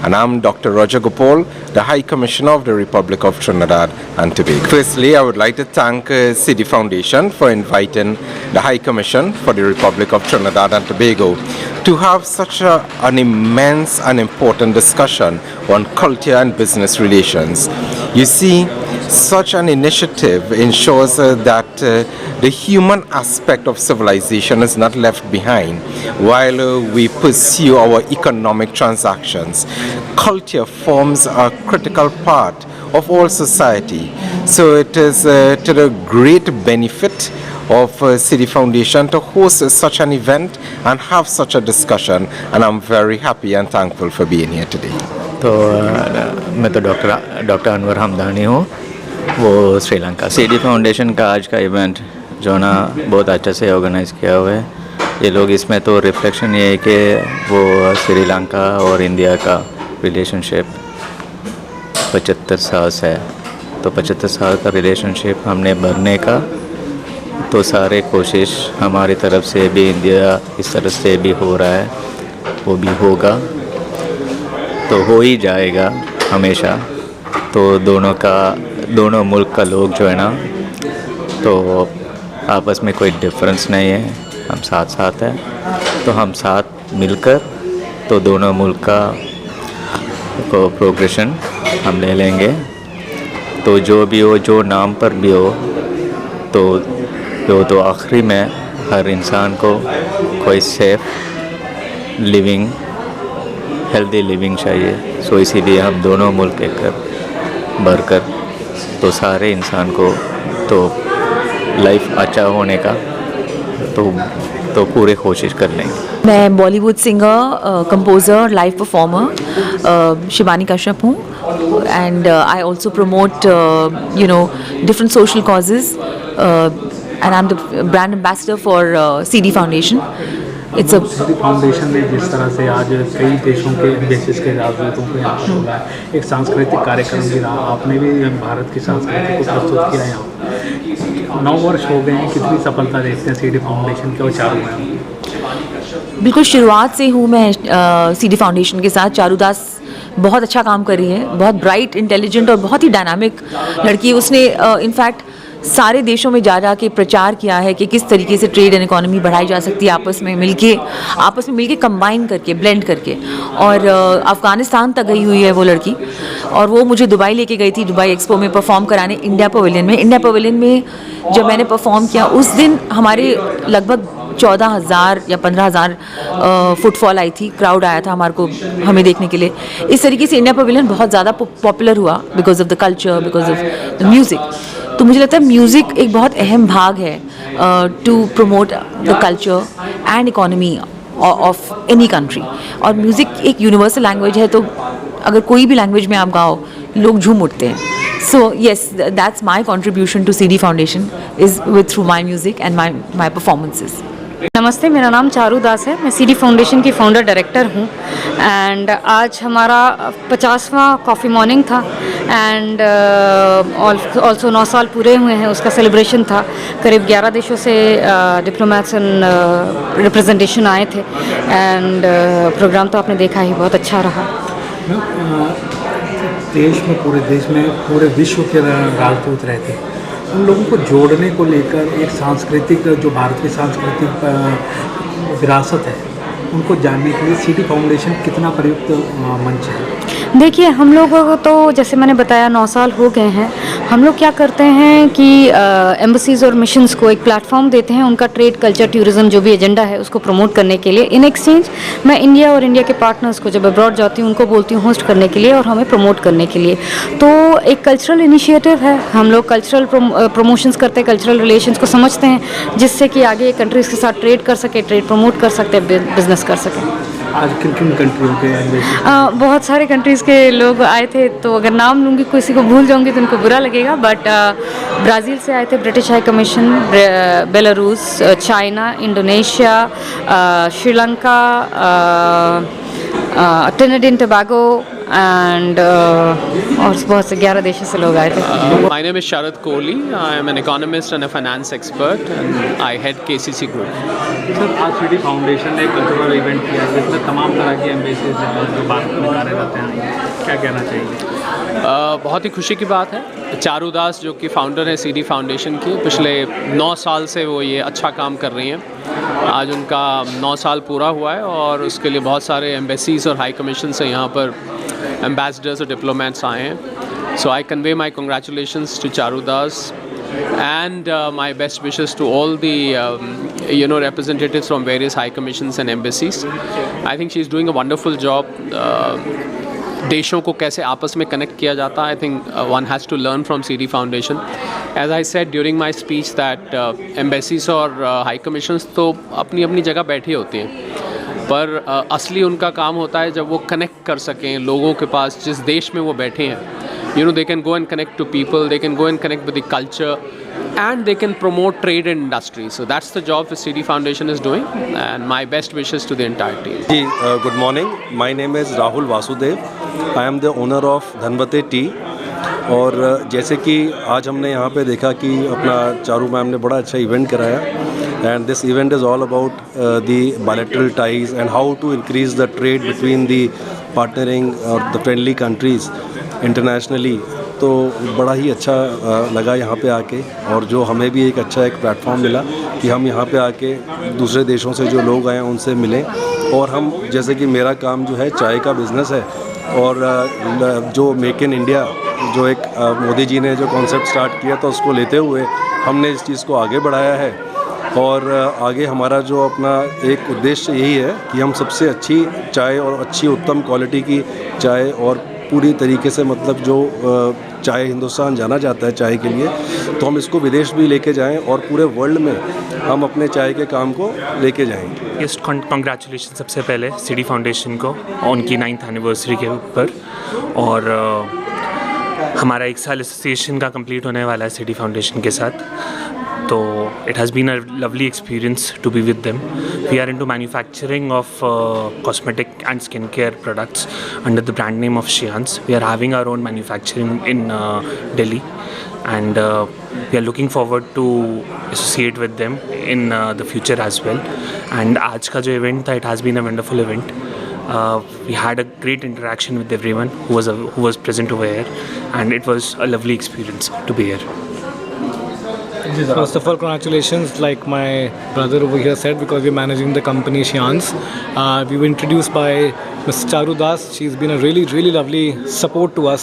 and I'm Dr. Roger Gopal, the High Commissioner of the Republic of Trinidad and Tobago. Firstly, I would like to thank City Foundation for inviting the High Commission for the Republic of Trinidad and Tobago to have such an immense and important discussion on culture and business relations. You see, such an initiative ensures that the human aspect of civilization is not left behind while we pursue our economic transactions. Culture forms a critical part of all society, so it is to the great benefit of City Foundation to host such an event and have such a discussion, and I'm very happy and thankful for being here today. तो मैं तो doctor Anwar Hamdani हूँ, वो Sri Lanka. CD foundation का आज का event जो ना बहुत अच्छे से ऑर्गेनाइज़ किया हुआ है। ये लोग इसमें तो रिफ्लेक्शन ये है कि वो श्रीलंका और इंडिया का रिलेशनशिप 75 साल से है, तो 75 साल का रिलेशनशिप हमने बढ़ने का तो सारे कोशिश हमारी तरफ से भी, इंडिया इस तरफ से भी हो रहा है, वो भी होगा, तो हो ही जाएगा हमेशा। तो दोनों मुल्क का लोग जो है ना, तो आपस में कोई डिफरेंस नहीं है, हम साथ साथ हैं, तो हम साथ मिलकर तो दोनों मुल्क का को प्रोग्रेशन हम ले लेंगे। तो जो भी हो, जो नाम पर भी हो, तो आखिरी में हर इंसान को कोई सेफ लिविंग, हेल्दी लिविंग चाहिए। सो इसीलिए हम दोनों मुल्क एक बढ़कर तो सारे इंसान को तो लाइफ अच्छा होने का तो पूरे कोशिश कर लेंगे। मैं Bollywood singer, composer, live performer Shivani Kashyap हूँ, and I also promote different social causes, and I am the brand ambassador for CD foundation. It's CD foundation ने जिस तरह से आज कई देशों के बेसिस के राजदूतों को यहाँ पर बुलाया, एक सांस्कृतिक कार्यक्रम भी रहा, आपने भी भारत की संस्कृति को प्रस्तुत किया यहाँ। 9 वर्ष हो गए हैं, कितनी सफलता देखते हैं CD फाउंडेशन के और चारू में? बिल्कुल शुरुआत से हूँ मैं CD फाउंडेशन के साथ। चारू दास बहुत अच्छा काम कर रही है, बहुत ब्राइट, इंटेलिजेंट और बहुत ही डायनामिक लड़की है। उसने इनफैक्ट सारे देशों में जा के प्रचार किया है कि किस तरीके से ट्रेड एंड इकोनॉमी बढ़ाई जा सकती है आपस में मिलके कंबाइन करके, ब्लेंड करके। और अफ़गानिस्तान तक गई हुई है वो लड़की, और वो मुझे दुबई लेके गई थी, दुबई एक्सपो में परफॉर्म कराने, इंडिया पवेलियन में जब मैंने परफॉर्म किया, उस दिन हमारे लगभग 14,000 या 15,000 फुटफॉल आई थी, क्राउड आया था हमें देखने के लिए। इस तरीके से इंडिया पवेलियन बहुत ज़्यादा पॉपुलर हुआ because of the culture, because of the music. तो मुझे लगता है म्यूज़िक एक बहुत अहम भाग है to promote the culture and economy of any country. और म्यूज़िक एक यूनिवर्सल लैंग्वेज है, तो अगर कोई भी लैंग्वेज में आप गाओ, लोग झूम उठते हैं। So yes, that's my contribution to CD Foundation is through my music and my performances. नमस्ते, मेरा नाम चारू दास है, मैं CD फाउंडेशन की फाउंडर डायरेक्टर हूँ। एंड आज हमारा 50वां कॉफ़ी मॉर्निंग था, एंड ऑल्सो 9 साल पूरे हुए हैं, उसका सेलिब्रेशन था। करीब 11 देशों से डिप्लोमेट्स एंड रिप्रेजेंटेशन आए थे, एंड प्रोग्राम तो आपने देखा ही, बहुत अच्छा रहा। देश में, पूरे देश में, पूरे विश्व के राजदूत रहते हैं, उन लोगों को जोड़ने को लेकर एक सांस्कृतिक, जो भारत की सांस्कृतिक विरासत है, उनको जानने के लिए CD फाउंडेशन कितना प्रयुक्त मंच है? देखिए, हम लोगों को तो जैसे मैंने बताया 9 साल हो गए हैं। हम लोग क्या करते हैं कि एम्बेसीज़ और मिशंस को एक प्लेटफॉर्म देते हैं, उनका ट्रेड, कल्चर, टूरिज़्म जो भी एजेंडा है उसको प्रमोट करने के लिए। इन एक्सचेंज मैं इंडिया और इंडिया के पार्टनर्स को जब अब्रॉड जाती हूँ उनको बोलती हूँ होस्ट करने के लिए और हमें प्रमोट करने के लिए। तो एक कल्चरल इनिशिएटिव है, हम लोग कल्चरल प्रमोशंस करते हैं, कल्चरल रिलेशंस को समझते हैं, जिससे कि आगे कंट्रीज़ के साथ ट्रेड कर सके, ट्रेड प्रमोट कर सकते, बिजनेस कर सकें। आज किन किन कंट्रियों के? बहुत सारे कंट्रीज़ के लोग आए थे, तो अगर नाम लूँगी किसी को भूल जाऊँगी तो उनको बुरा लगेगा। बट ब्राज़ील से आए थे British high commission, Belarus, China, Indonesia, Sri Lanka, Trinidad and Tobago and और बहुत से 11 देशों से लोग आए थे. My name is Sharad Kohli. I am an economist and a finance expert, and I head KCC Group. Sir, आज सिटी फाउंडेशन ने कल्चरल इवेंट किया है जिसमें तमाम तरह की एम्बेसीज जो भारत में कार्यरत हैं, क्या कहना चाहिए? बहुत ही खुशी की बात है. चारू दास जो कि फाउंडर है सीडी फाउंडेशन की, पिछले 9 साल से वो ये अच्छा काम कर रही हैं. आज उनका 9 साल पूरा हुआ है और उसके लिए बहुत सारे एम्बेसीज और हाई कमीशन से यहाँ पर एम्बेसडर्स और डिप्लोमेट्स आए हैं. So I convey my congratulations to Charu Das and my best wishes to all the representatives from various high commissions and embassies. I think she is doing a wonderful job. देशों को कैसे आपस में कनेक्ट किया जाता है, I think one has to learn from CD foundation. As I said during my speech that embassies और high commissions तो अपनी अपनी जगह बैठी होती हैं, पर असली उनका काम होता है जब वो कनेक्ट कर सकें लोगों के पास जिस देश में वो बैठे हैं. They can go and connect to people, they can go and connect with the culture, and they can promote trade and industry. So that's the job the CD Foundation is doing, and my best wishes to the entire team. Good morning. My name is Rahul Vasudev. I am the owner of Dhanvate Tea. और जैसे कि आज हमने यहाँ पे देखा कि अपना चारू मैम ने बड़ा अच्छा इवेंट कराया, and this event is all about the bilateral ties and how to increase the trade between the partnering or the friendly countries internationally. तो बड़ा ही अच्छा लगा यहाँ पे आके, और जो हमें भी एक अच्छा एक प्लेटफॉर्म मिला कि हम यहाँ पे आके दूसरे देशों से जो लोग आए हैं उनसे मिलें. और हम जैसे कि मेरा काम जो है चाय का बिज़नेस है, और जो मेक इन इंडिया जो एक मोदी जी ने जो कॉन्सेप्ट स्टार्ट किया था उसको लेते हुए हमने इस चीज़ को आगे बढ़ाया है. और आगे हमारा जो अपना एक उद्देश्य यही है कि हम सबसे अच्छी चाय और अच्छी उत्तम क्वालिटी की चाय और पूरी तरीके से मतलब जो चाय हिंदुस्तान जाना जाता है चाय के लिए, तो हम इसको विदेश भी लेके जाएं और पूरे वर्ल्ड में हम अपने चाय के काम को लेके जाएंगे. यस, कॉन्ग्रेचुलेशन सबसे पहले सीडी फाउंडेशन को उनकी 9th एनिवर्सरी के ऊपर. और हमारा 1 साल एसोसिएशन का कंप्लीट होने वाला है सीडी फाउंडेशन के साथ. तो it has been a lovely experience to be with them. We are into manufacturing of cosmetic and skincare products under the brand name of Shians. We are having our own manufacturing in Delhi, and we are looking forward to associate with them in the future as well. And आज का जो event था, it has been a wonderful event. We had a great interaction with everyone who was present over here, and it was a lovely experience to be here. First of all, congratulations, like my brother over here said, because we're managing the company Shians. We were introduced by Ms. Charu Das. She's been a really, really lovely support to us.